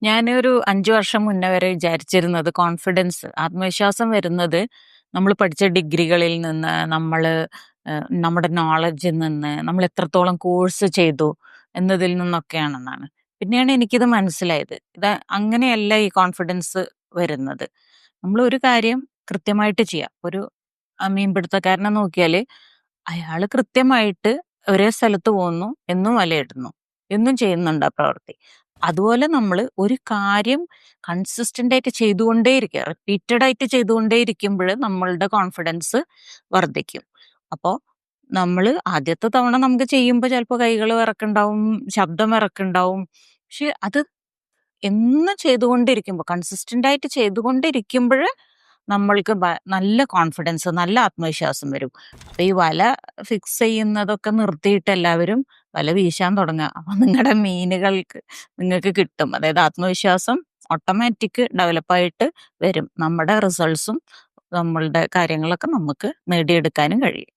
ഞാനൊരു 5 വർഷം മുന്നേ വരെ വിചാരിച്ചിരുന്നത് കോൺഫിഡൻസ്, ആത്മവിശ്വാസം വരുന്നത് നമ്മൾ പഠിച്ച ഡിഗ്രികളിൽ നിന്ന്, നമ്മുടെ നോളഡ്ജിൽ നിന്ന്, നമ്മൾ എത്രത്തോളം കോഴ്സ് ചെയ്തു എന്നതിൽ നിന്നൊക്കെയാണെന്നാണ്. പിന്നെയാണ് എനിക്കിത് മനസ്സിലായത്. ഇത് അങ്ങനെയല്ല ഈ കോൺഫിഡൻസ് വരുന്നത്. നമ്മളൊരു കാര്യം കൃത്യമായിട്ട് ചെയ്യാ. ഒരു മീൻപിടുത്തക്കാരനെ നോക്കിയാല് അയാള് കൃത്യമായിട്ട് ഒരേ സ്ഥലത്ത് പോകുന്നു, എന്നും വലയിടുന്നു, എന്നും ചെയ്യുന്നുണ്ട് ആ പ്രവൃത്തി. അതുപോലെ നമ്മള് ഒരു കാര്യം കൺസിസ്റ്റന്റ് ആയിട്ട് ചെയ്തുകൊണ്ടേയിരിക്കുക, റിപ്പീറ്റഡ് ആയിട്ട് ചെയ്തുകൊണ്ടേയിരിക്കുമ്പഴ് നമ്മളുടെ കോൺഫിഡൻസ് വർദ്ധിക്കും. അപ്പോ നമ്മള് ആദ്യത്തെ തവണ നമുക്ക് ചെയ്യുമ്പോ ചിലപ്പോ കൈകള് വിറക്കുണ്ടാവും, ശബ്ദം വിറക്കുണ്ടാവും. പക്ഷെ അത് എന്നും ചെയ്തുകൊണ്ടിരിക്കുമ്പോ, കൺസിസ്റ്റന്റ് ആയിട്ട് ചെയ്തുകൊണ്ടിരിക്കുമ്പഴ് നമ്മൾക്ക് നല്ല കോൺഫിഡൻസ്, നല്ല ആത്മവിശ്വാസം വരും. അപ്പൊ ഈ വല ഫിക്സ് ചെയ്യുന്നതൊക്കെ നിർത്തിയിട്ട് എല്ലാവരും വല വീശാൻ തുടങ്ങുക. അപ്പൊ നിങ്ങളുടെ മീനുകൾക്ക് നിങ്ങൾക്ക് കിട്ടും. അതായത് ആത്മവിശ്വാസം ഓട്ടോമാറ്റിക് ഡെവലപ്പായിട്ട് വരും. നമ്മുടെ റിസൾട്ട്സും നമ്മളുടെ കാര്യങ്ങളൊക്കെ നമുക്ക് നേടിയെടുക്കാനും കഴിയും.